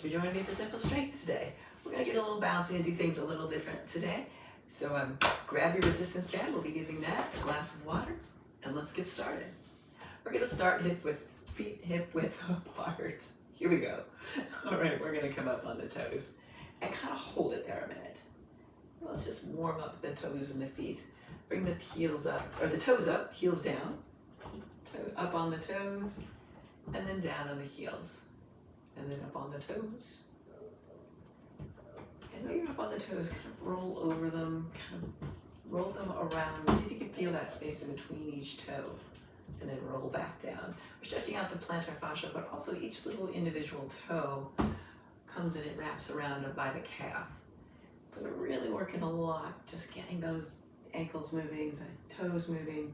Thank you for joining me for Simple Strength today. We're going to get a little bouncy and do things a little different today. So grab your resistance band. We'll be using that, a glass of water, and let's get started. We're going to start feet hip width apart. Here we go. All right, we're going to come up on the toes and kind of hold it there a minute. Let's just warm up the toes and the feet. Bring the heels up, or the toes up, heels down. Up on the toes, and then down on the heels. And then up on the toes. And when you're up on the toes, kind of roll over them, kind of roll them around, and see if you can feel that space in between each toe. And then roll back down. We're stretching out the plantar fascia, but also each little individual toe comes and it wraps around by the calf. So we're really working a lot, just getting those ankles moving, the toes moving,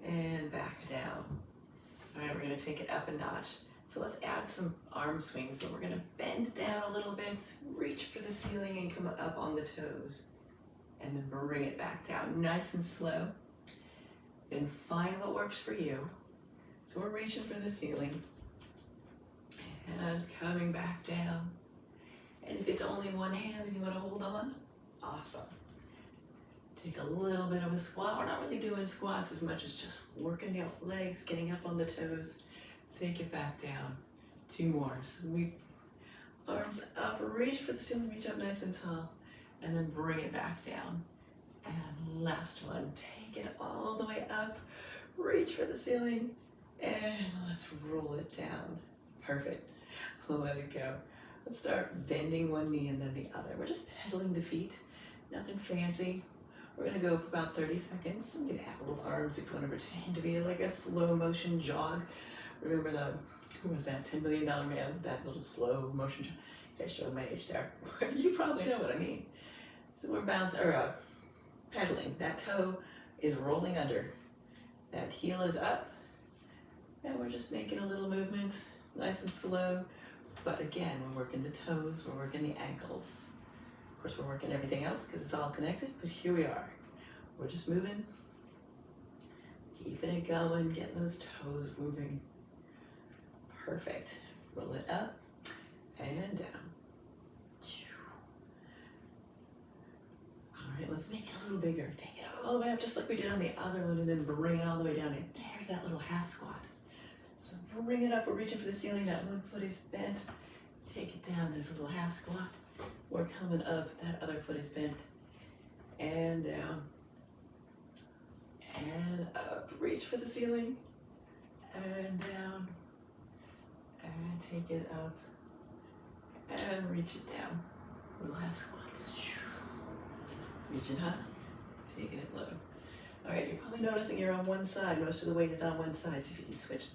and back down. All right, we're gonna take it up a notch. So let's add some arm swings, but we're gonna bend down a little bit, reach for the ceiling and come up on the toes, and then bring it back down, nice and slow. Then find what works for you. So we're reaching for the ceiling, and coming back down. And if it's only one hand and you wanna hold on, awesome. Take a little bit of a squat. We're not really doing squats as much as just working the legs, getting up on the toes. Take it back down. 2 more. So we arms up, reach for the ceiling, reach up nice and tall, and then bring it back down. And last one, take it all the way up, reach for the ceiling, and let's roll it down. Perfect. Let it go. Let's start bending one knee and then the other. We're just pedaling the feet, nothing fancy. We're gonna go for about 30 seconds. I'm gonna add little arms if you wanna pretend to be like a slow motion jog. Remember who was that, $10 million man? That little slow motion jog. I showed my age there. You probably know what I mean. So we're pedaling. That toe is rolling under. That heel is up. And we're just making a little movement, nice and slow. But again, we're working the toes, we're working the ankles. Of course, we're working everything else because it's all connected, but here we are. We're just moving, keeping it going, getting those toes moving. Perfect. Roll it up and down. All right, let's make it a little bigger. Take it all the way up just like we did on the other one and then bring it all the way down. And there's that little half squat. So bring it up, we're reaching for the ceiling, that one foot is bent. Take it down, there's a little half squat. We're coming up, that other foot is bent. And down. And up, reach for the ceiling. And down. And take it up. And reach it down. Little half squats. Reaching high, taking it low. All right, you're probably noticing you're on one side. Most of the weight is on one side, see if you can switch.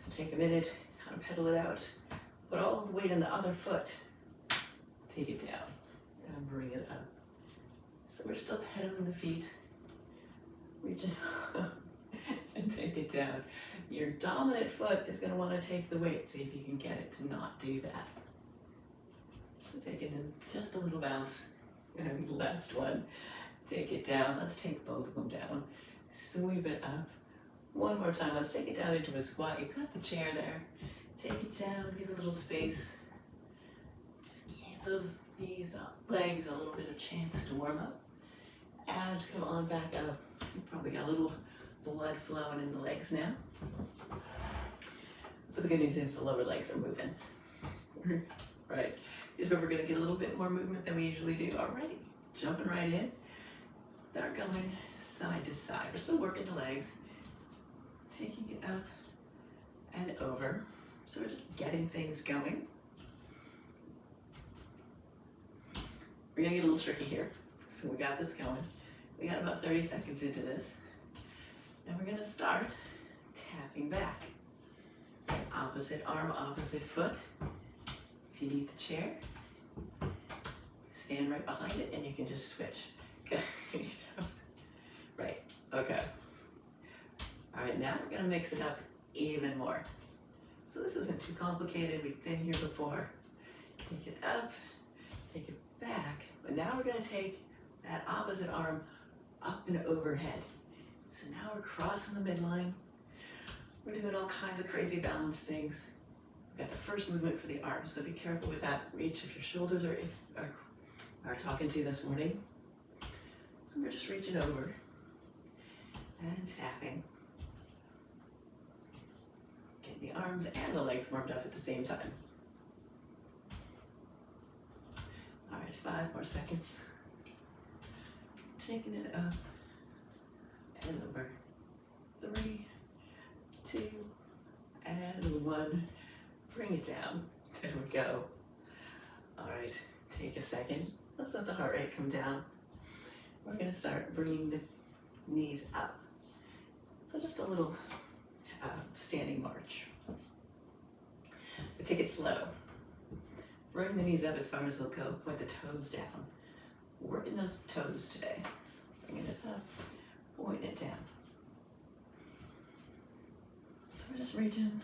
So take a minute, kind of pedal it out. Put all the weight on the other foot. Take it down and bring it up. So we're still pedaling the feet, reaching up and take it down. Your dominant foot is going to want to take the weight. See if you can get it to not do that. So take it in just a little bounce. And last one, take it down. Let's take both of them down. Sweep it up. One more time, let's take it down into a squat. You got the chair there. Take it down, give it a little space. Just give those knees, legs a little bit of chance to warm up. And come on back up. So you've probably got a little blood flowing in the legs now. But the good news is the lower legs are moving. Right. Here's where we're gonna get a little bit more movement than we usually do. Alrighty, jumping right in. Start going side to side. We're still working the legs. Taking it up and over. So we're just getting things going. We're gonna get a little tricky here. So we got this going. We got about 30 seconds into this. Now we're gonna start tapping back. Opposite arm, opposite foot. If you need the chair, stand right behind it and you can just switch. Okay. Right, okay. All right, now we're gonna mix it up even more. So this isn't too complicated, we've been here before. Take it up, take it back, but now we're gonna take that opposite arm up and overhead. So now we're crossing the midline. We're doing all kinds of crazy balance things. got the first movement for the arms, so be careful with that reach if your shoulders are talking to you this morning. So we're just reaching over and tapping. Get the arms and the legs warmed up at the same time. All right, 5 more seconds. Taking it up and over. 3, 2, and 1. Bring it down. There we go. All right, take a second. Let's let the heart rate come down. We're gonna start bringing the knees up. So just a little standing march. But take it slow. Bring the knees up as far as they'll go. Point the toes down. Working those toes today. Bringing it up, pointing it down. So we're just reaching,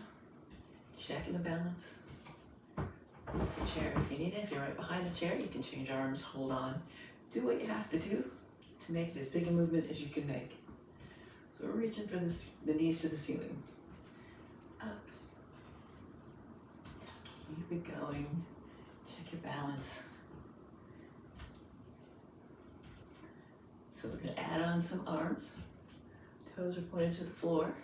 checking the balance. Chair if you need it. If you're right behind the chair, you can change arms, hold on. Do what you have to do to make it as big a movement as you can make. So we're reaching for the knees to the ceiling. Up. Just keep it going. Check your balance. So we're going to add on some arms. Toes are pointed to the floor.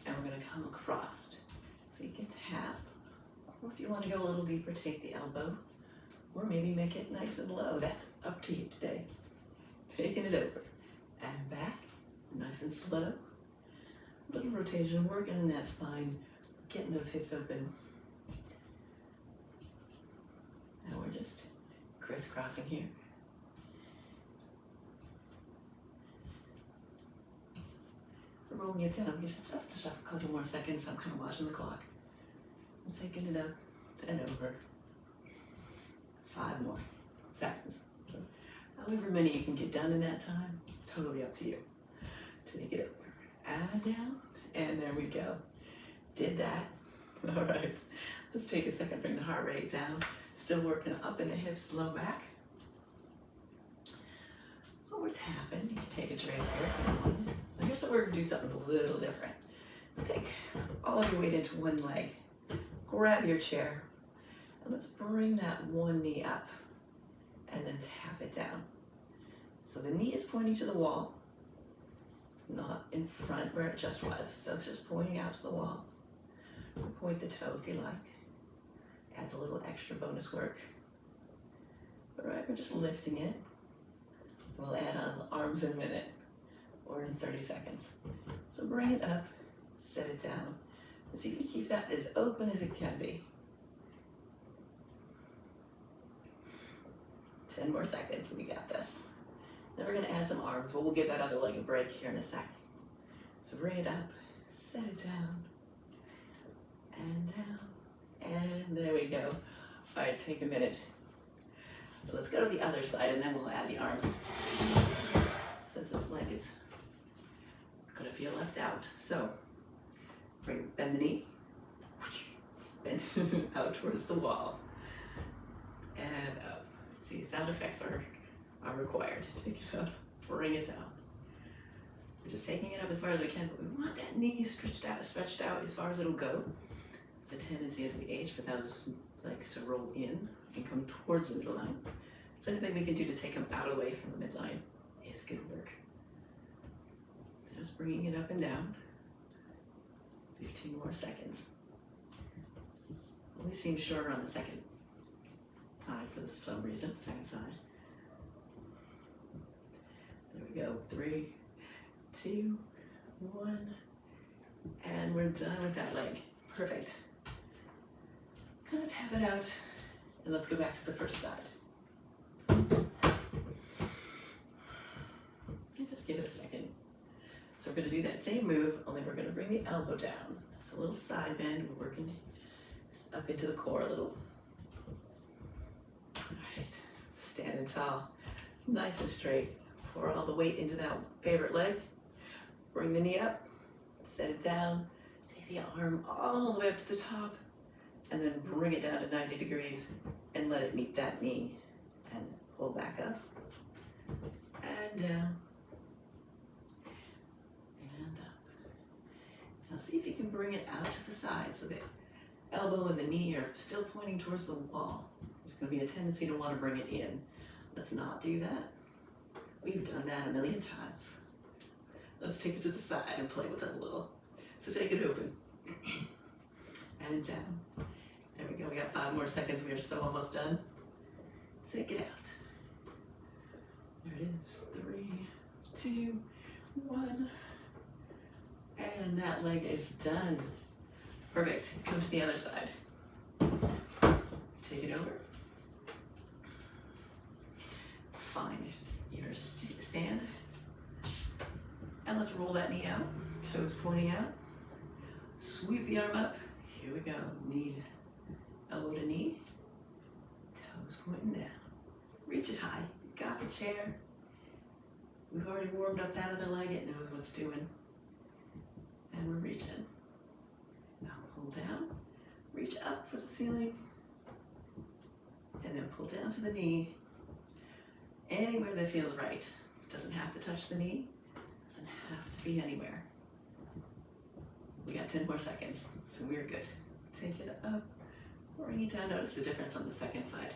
And we're going to come across. So you can tap. Or if you want to go a little deeper, take the elbow. Or maybe make it nice and low. That's up to you today. Taking it over. And back. Nice and slow. Little rotation, working in that spine. Getting those hips open. And we're just crisscrossing here. So rolling it down, just a couple more seconds. I'm kind of watching the clock. I'm taking it up and over. 5 more seconds. So however many you can get done in that time, it's totally up to you. Take it over, add down, and there we go. Did that. All right, let's take a second, bring the heart rate down. Still working up in the hips, low back. Oh, we're tapping. You can take a drink here if you want. Now here's what we're gonna do something a little different. So take all of your weight into one leg. Grab your chair. And let's bring that one knee up and then tap it down. So the knee is pointing to the wall. It's not in front where it just was. So it's just pointing out to the wall. Point the toe if you like. Adds a little extra bonus work. All right, we're just lifting it. We'll add on arms in a minute or in 30 seconds. So bring it up, set it down. And see if you can keep that as open as it can be. 10 more seconds, we got this. Then we're gonna add some arms, but we'll give that other leg a break here in a sec. So bring it up, set it down, and down, and there we go. All right, take a minute. Let's go to the other side and then we'll add the arms. Since this leg is gonna feel left out. So, bend the knee, bend out towards the wall, and up. See, sound effects are required. Take it up, bring it down. We're just taking it up as far as we can, but we want that knee stretched out as far as it'll go. It's a tendency as we age for those legs to roll in and come towards the midline. So anything we can do to take them out away from the midline is good work. So just bringing it up and down. 15 more seconds. Always seems shorter on the second side for some reason, second side. There we go, 3, 2, 1, and we're done with that leg. Perfect. Kind of tap it out, and let's go back to the first side. And just give it a second. So we're gonna do that same move, only we're gonna bring the elbow down. It's a little side bend, we're working up into the core a little. All right, standing tall, nice and straight. Pour all the weight into that favorite leg. Bring the knee up, set it down, take the arm all the way up to the top, and then bring it down to 90 degrees and let it meet that knee. And pull back up, and down, and up. Now see if you can bring it out to the side so that elbow and the knee are still pointing towards the wall. There's going to be a tendency to want to bring it in. Let's not do that. We've done that a million times. Let's take it to the side and play with it a little. So take it open. And down. There we go. We got 5 more seconds. We are so almost done. Take it out. There it is. 3, 2, 1. And that leg is done. Perfect. Come to the other side. Take it over. Find your stand. And let's roll that knee out. Toes pointing out. Sweep the arm up. Here we go. Knee, elbow to knee. Toes pointing down. Reach it high. Got the chair. We've already warmed up that other leg. It knows what's doing. And we're reaching. Now pull down. Reach up for the ceiling. And then pull down to the knee. Anywhere that feels right. Doesn't have to touch the knee. Doesn't have to be anywhere. We got 10 more seconds, so we're good. Take it up, bring it down. Notice the difference on the second side.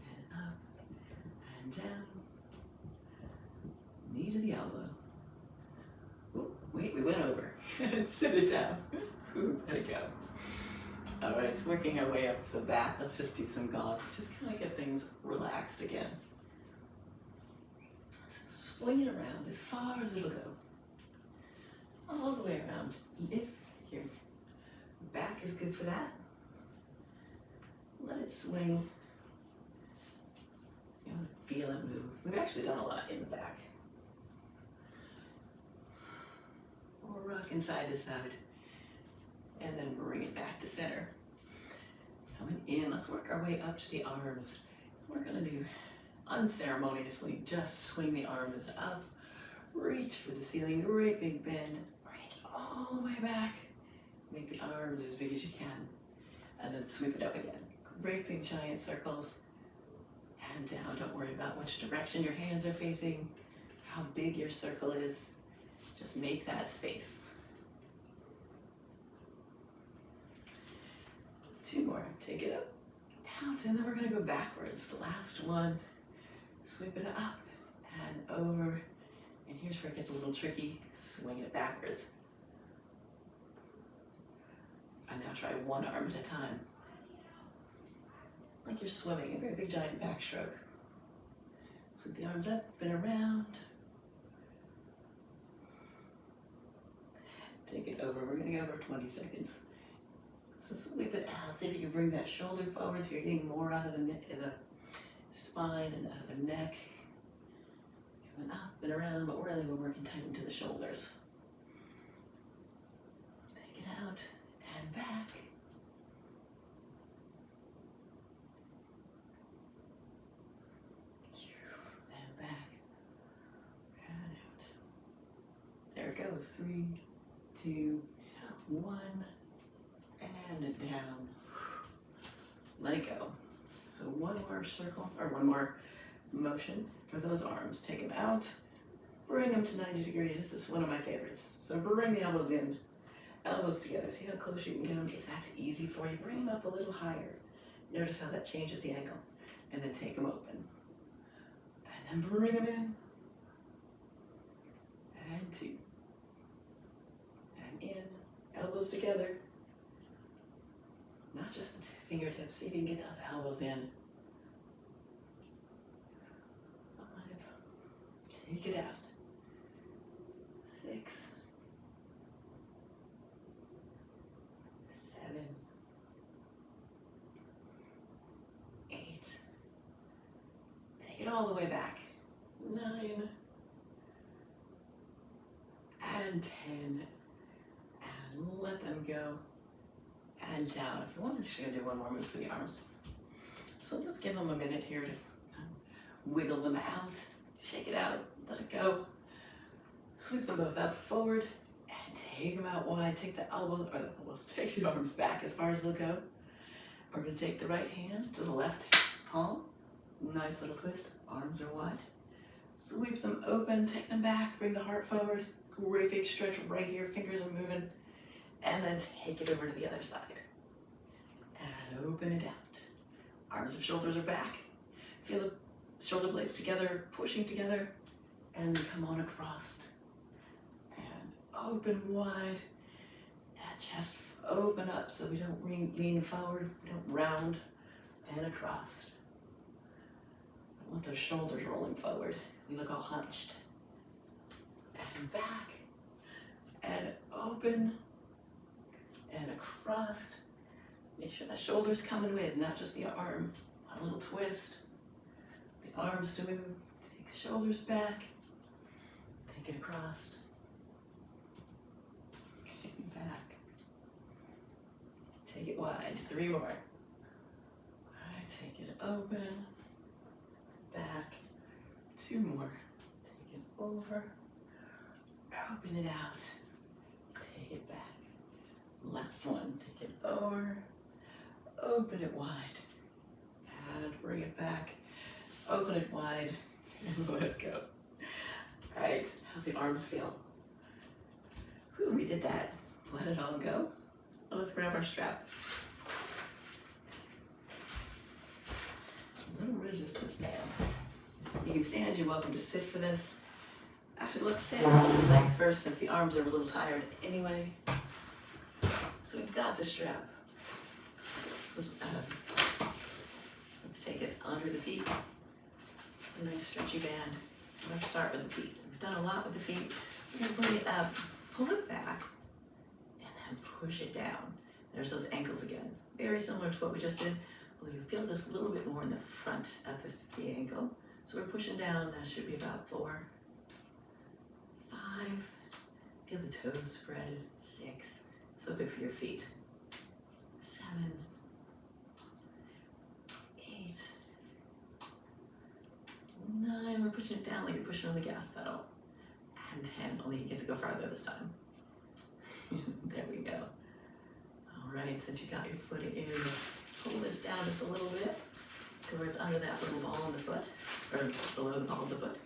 And up, and down. Knee to the elbow. Ooh, wait, we went over. Sit it down. Ooh, let it go. All right, working our way up the back. Let's just do some gogs. Just kind of get things relaxed again. So swing it around as far as it'll go. All the way around. If your back is good for that, let it swing. You want to feel it move. We've actually done a lot in the back. Or rocking side to side. And then bring it back to center. Coming in, let's work our way up to the arms. We're gonna do unceremoniously, just swing the arms up, reach for the ceiling, great big bend, reach all the way back, make the arms as big as you can, and then sweep it up again. Great big giant circles, and down. Don't worry about which direction your hands are facing, how big your circle is, just make that space. 2 more, take it up, out, and then we're gonna go backwards. The last one, sweep it up and over, and here's where it gets a little tricky, swing it backwards. And now try one arm at a time. Like you're swimming, a very big giant backstroke. Sweep the arms up and around. Take it over, we're gonna go over 20 seconds. So sweep it out, see if you can bring that shoulder forward so you're getting more out of the spine and out of the neck. Coming up and around, but really we're working tight into the shoulders. Take it out and back. And back. And out. There it goes. 3, 2, 1. And down. Let it go. So one more circle, or one more motion for those arms. Take them out, bring them to 90 degrees. This is one of my favorites. So bring the elbows in, elbows together. See how close you can get them. If that's easy for you, bring them up a little higher. Notice how that changes the angle. And then take them open. And then bring them in. And 2. And in, elbows together. Not just the fingertips, see if you can get those elbows in. 5, take it out. 6, 7, 8, take it all the way back. 9, and 10, and let them go. And down. If you want, I'm just going to do one more move for the arms. So just give them a minute here to wiggle them out, shake it out, let it go. Sweep them both up forward and take them out wide. Take the elbows, or the elbows, take the arms back as far as they'll go. We're going to take the right hand to the left palm. Nice little twist. Arms are wide. Sweep them open, take them back, bring the heart forward. Great big stretch right here, fingers are moving. And then take it over to the other side. And open it out. Arms and shoulders are back. Feel the shoulder blades together, pushing together. And come on across. And open wide. That chest open up so we don't lean forward, we don't round. And across. I want those shoulders rolling forward. We look all hunched. And back. And open. And across. Make sure that shoulder's coming with, not just the arm. A little twist. The arms doing, take the shoulders back. Take it across. Okay, back. Take it wide. 3 more. Alright, take it open. Back. 2 more. Take it over. Open it out. Take it back. Last one. Take it over. Open it wide. And bring it back. Open it wide. And let it go. Alright, how's the arms feel? Whew, we did that. Let it all go. Let's grab our strap. A little resistance band. You can stand, you're welcome to sit for this. Actually, let's sit on the legs first since the arms are a little tired anyway. So we've got the strap. Let's take it under the feet. A nice stretchy band. Let's start with the feet. We've done a lot with the feet. We're gonna bring it up, pull it back, and then push it down. There's those ankles again. Very similar to what we just did. Well, you feel this a little bit more in the front of the ankle. So we're pushing down, that should be about 4, 5, feel the toes spread, 6, so good for your feet, 7, 8, 9, we're pushing it down like you're pushing on the gas pedal, and 10, only you get to go farther this time. There we go. All right, since you got your footing in, let's pull this down just a little bit to where it's under that little ball in the foot, or below the ball of the foot,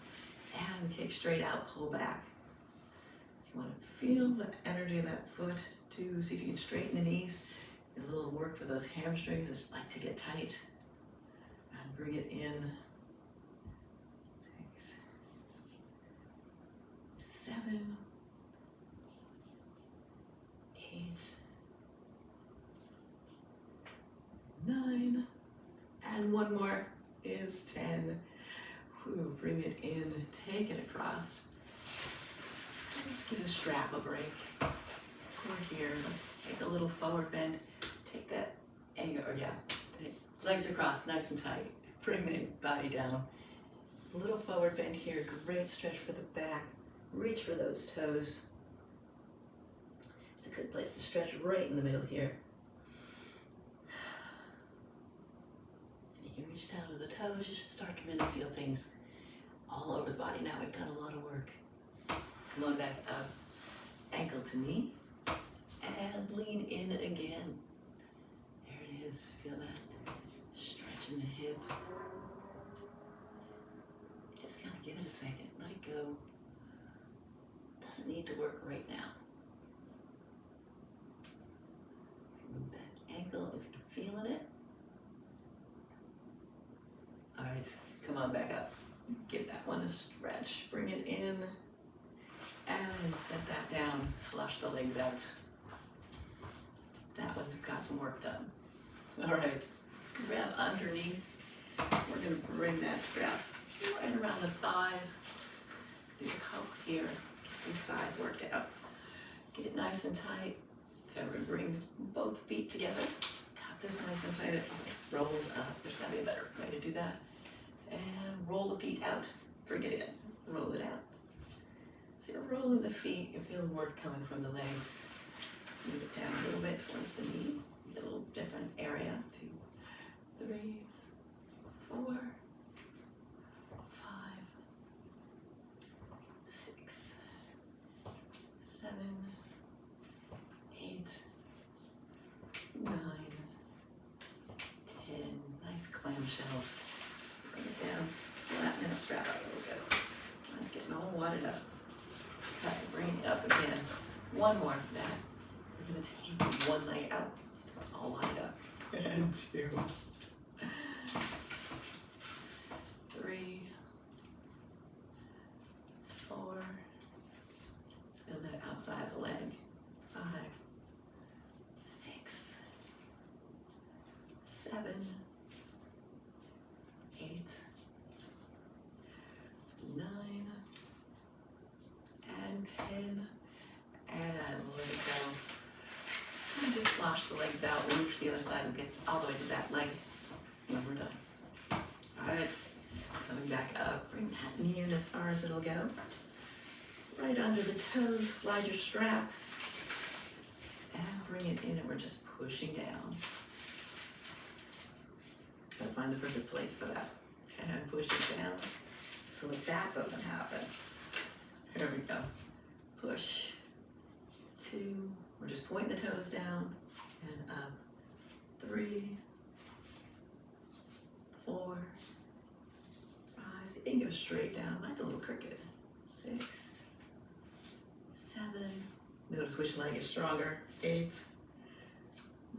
and kick straight out, pull back. So you want to feel the energy of that foot too, see if you can straighten the knees, get a little work for those hamstrings that like to get tight, and bring it in, 6, 7, 8, 9, and one more is 10. Whew, bring it in, take it across. Let's give the strap a break. We're here, let's take a little forward bend. Take that angle, or yeah, legs across, nice and tight. Bring the body down. A little forward bend here, great stretch for the back. Reach for those toes. It's a good place to stretch right in the middle here. You reach down to the toes, you should start to really feel things all over the body. Now we've done a lot of work. Come on back up, ankle to knee, and lean in again. There it is, feel that stretch in the hip. Just kind of give it a second, let it go. Doesn't need to work right now. Move that ankle if you're feeling it. All right, come on back up. Give that one a stretch. Bring it in and set that down. Slush the legs out. That one's got some work done. All right, grab underneath. We're gonna bring that strap right around the thighs. Do a couple here. Get these thighs worked out. Get it nice and tight. So we're gonna bring both feet together. Got this nice and tight. This rolls up. There's gotta be a better way to do that. And roll the feet out. Bring it in. Roll it out. So you're rolling the feet. You feel the work coming from the legs. Move it down a little bit towards the knee. Get a little different area. 2, 3, 4, 5, 6, 7, 8, 9, 10. Nice clamshells. Bring it down, flatten that strap out a little bit. Mine's getting all wadded up. Okay, bring it up again. One more for that. We're gonna take one leg out, all lined up. And 2, 3, 4. Feel that outside the leg. 5, 6, 7, 8, 9, and 10. And let it go. And just slosh the legs out, move to the other side and get all the way to that leg when we're done. Alright, coming back up, bring that knee in as far as it'll go. Right under the toes, slide your strap. And bring it in, and we're just pushing down. Gotta find the perfect place for that. And push it down so that doesn't happen. Here we go. Push. 2. We're just pointing the toes down and up. 3, 4, 5. So you can go straight down. Mine's a little crooked. 6, 7. Notice which leg is stronger. 8,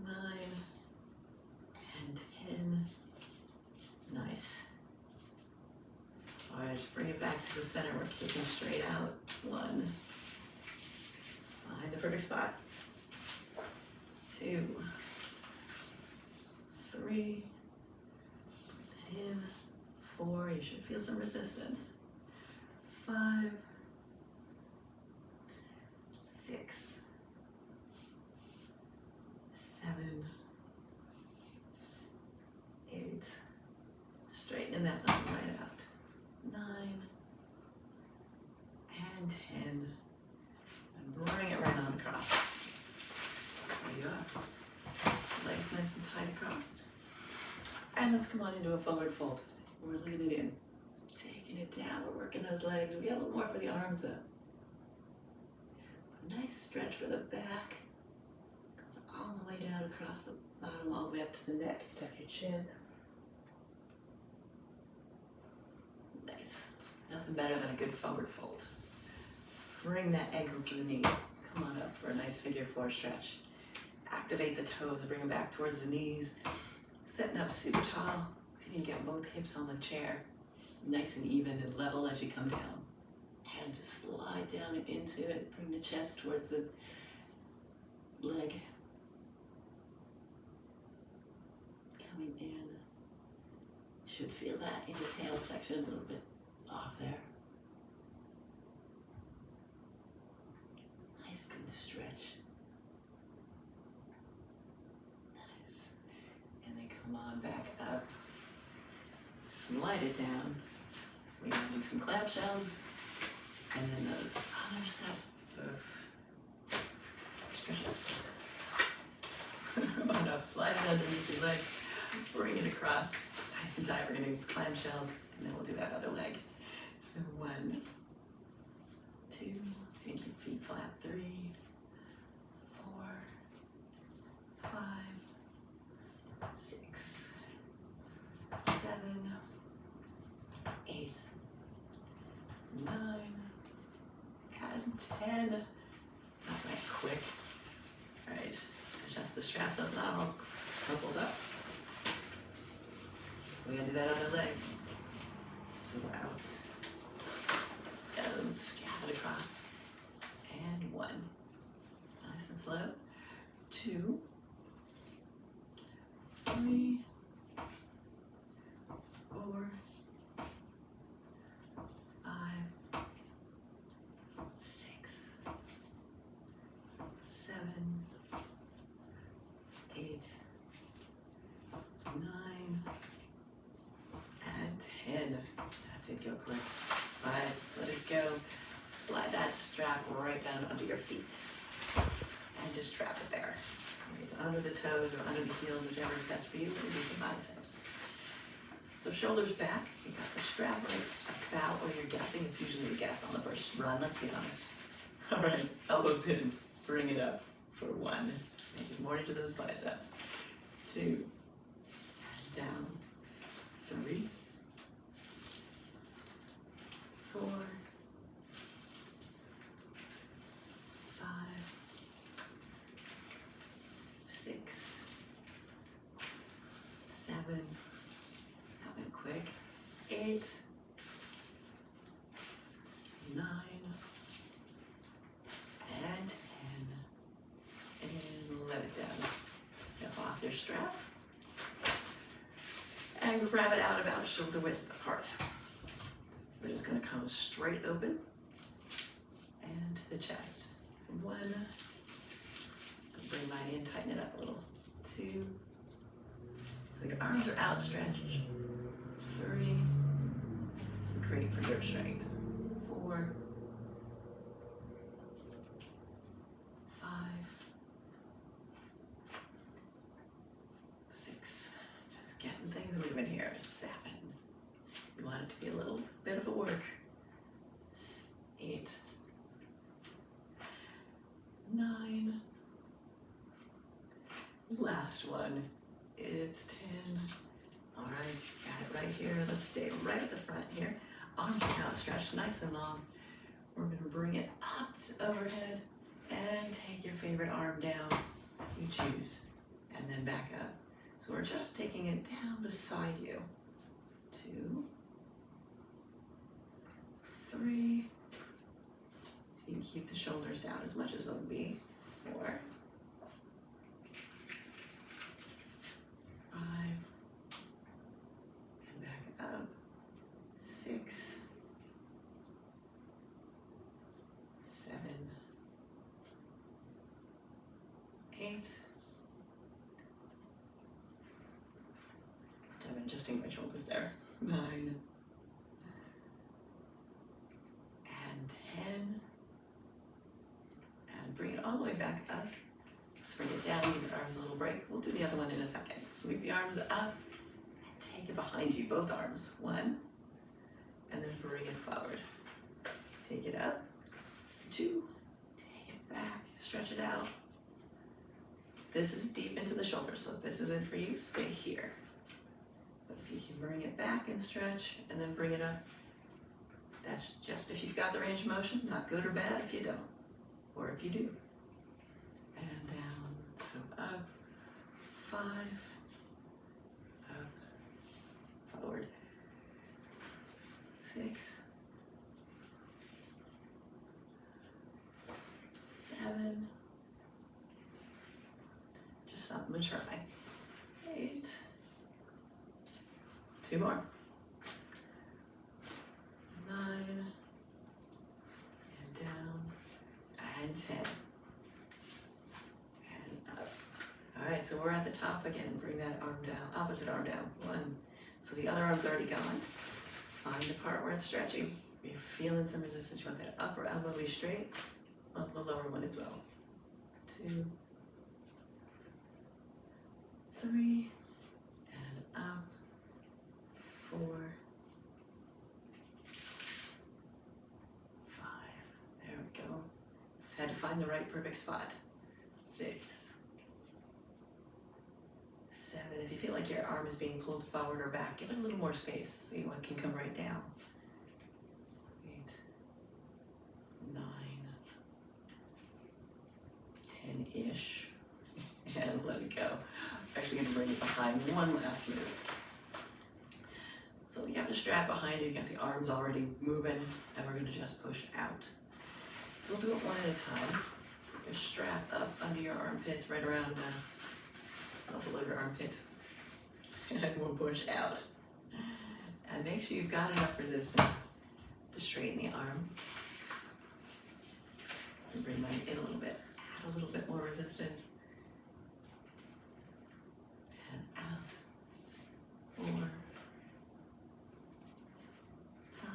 9, and 10. Nice. All right, bring it back to the center. We're kicking straight out. 1. Find the perfect spot. 2, 3. Put that in. 4. You should feel some resistance. 5, 6, 7, 8. Straightening that leg right out. 9 and 10. And bring it right on across. There you are. Legs nice and tight across. And let's come on into a forward fold. We're leaning in. Taking it down. We're working those legs. We get a little more for the arms up. A nice stretch for the back. Goes all the way down across the bottom, all the way up to the neck. Tuck your chin. Nice. Nothing better than a good forward fold. Bring that ankle to the knee. Come on up for a nice figure 4 stretch. Activate the toes, bring them back towards the knees. Setting up super tall, so you can get both hips on the chair. Nice and even and level as you come down. And just slide down into it. Bring the chest towards the leg. Coming in. Should feel that in the tail section a little bit off there. Nice good stretch. Nice. And then come on back up. Slide it down. We're going to do some clamshells. And then those other set of stretches. Come on up, slide it underneath your legs. Bring it across. Nice and tight. We're going to do clamshells. And then we'll do that other leg. So 1, 2, so you keep feet flat. 3, 4, 5, 6, 7, 8, 9, and 10. Not that quick. All right, adjust the straps so it's not all crumpled up. We're gonna do that other leg. So we're out. And scab it across. And 1. Nice and slow. 2, 3, 4, 5, 6, 7, 8, 9, and 10. That's it, go quick. All right, let it go. Slide that strap right down under your feet. And just trap it there. It's under the toes or under the heels, whichever is best for you. We'll do some biceps. So shoulders back. You got the strap right about where you're guessing. It's usually a guess on the first run, let's be honest. All right, elbows in. Bring it up for 1. Make it more into those biceps. 2. Down. 3. 4. 8, 9, and 10. And let it down. Step off your strap. And grab it out about shoulder width apart. We're just going to come straight open and to the chest. 1, bring mine in, tighten it up a little. 2, so your arms are outstretched. 3, this is great for grip strength. 4, 5, 6, just getting things moving here. 7, you want it to be a little bit of a work. 8, 9, last one, it's 10. All right, got it right here. Let's stay right at the front here. Arms outstretched, nice and long. We're gonna bring it up overhead and take your favorite arm down, you choose, and then back up. So we're just taking it down beside you. 2, 3, so you can keep the shoulders down as much as they'll be. 4, 5, and back up. 6, 7, 8. I'm adjusting my shoulders there. 9, and 10. And bring it all the way back up. Let's bring it down, give your arms a little break. We'll do the other one in a second. Sweep the arms up and take it behind you, both arms. 1, and then bring it forward. Take it up. 2, take it back, stretch it out. This is deep into the shoulder, so if this isn't for you, stay here. But if you can bring it back and stretch, and then bring it up, that's just if you've got the range of motion, not good or bad if you don't, or if you do. And down, so up, 5, up, forward, 6, 7, just something to try. 8, 2 more. 9, and down, and 10, and up. All right, so we're at the top again. Bring that arm down, opposite arm down. 1, so the other arm's already gone. Find the part where it's stretching. You're feeling some resistance. You want that upper elbow to be straight, on the lower one as well. 2, 3, and up. 4, 5, there we go. Had to find the right perfect spot. 6, 7, if you feel like your arm is being pulled forward or back, give it a little more space so you can come right down. 8, 9, 10-ish, and let it go. I'm actually gonna bring it behind one last move. So you got the strap behind you, you got the arms already moving, and we're gonna just push out. So we'll do it one at a time. Just strap up under your armpits, right around below your armpit, and we'll push out. And make sure you've got enough resistance to straighten the arm. And bring mine in a little bit, add a little bit more resistance. And out. 4, 5,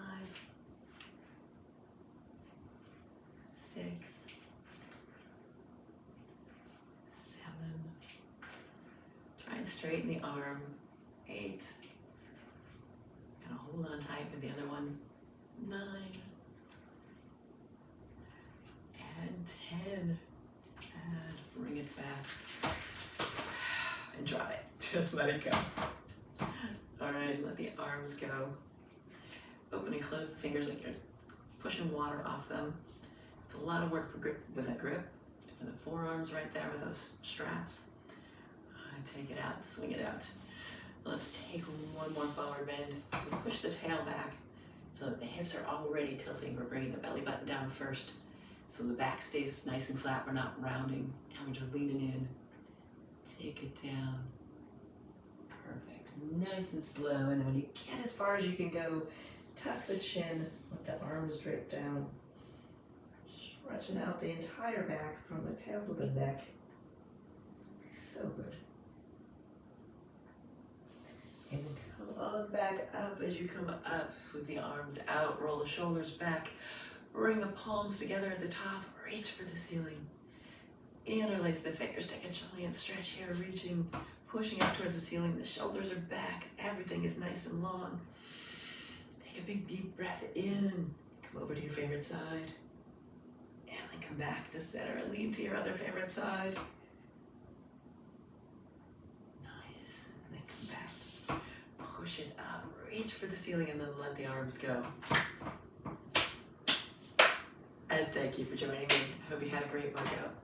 6, 7. Try and straighten the arm. 8. Gonna hold on tight with the other one. 9. And 10. And bring it back. And drop it. Just let it go. All right, let the arms go. Open and close the fingers like you're pushing water off them. It's a lot of work for grip with a grip. And the forearms right there with those straps. Take it out, swing it out. Let's take one more forward bend. So push the tail back so that the hips are already tilting. We're bringing the belly button down first so the back stays nice and flat. We're not rounding and we're just leaning in. Take it down. Perfect. Nice and slow. And then when you get as far as you can go, tuck the chin, let the arms drape down. Stretching out the entire back from the tail to the neck. So good. And then come on back up as you come up. Sweep the arms out, roll the shoulders back. Bring the palms together at the top. Reach for the ceiling. Interlace the fingers. Take a giant stretch here, reaching, pushing up towards the ceiling. The shoulders are back. Everything is nice and long. Take a big deep breath in. Come over to your favorite side. And then come back to center and lean to your other favorite side. Nice. And then come back. Push it up. Reach for the ceiling and then let the arms go. And thank you for joining me. I hope you had a great workout.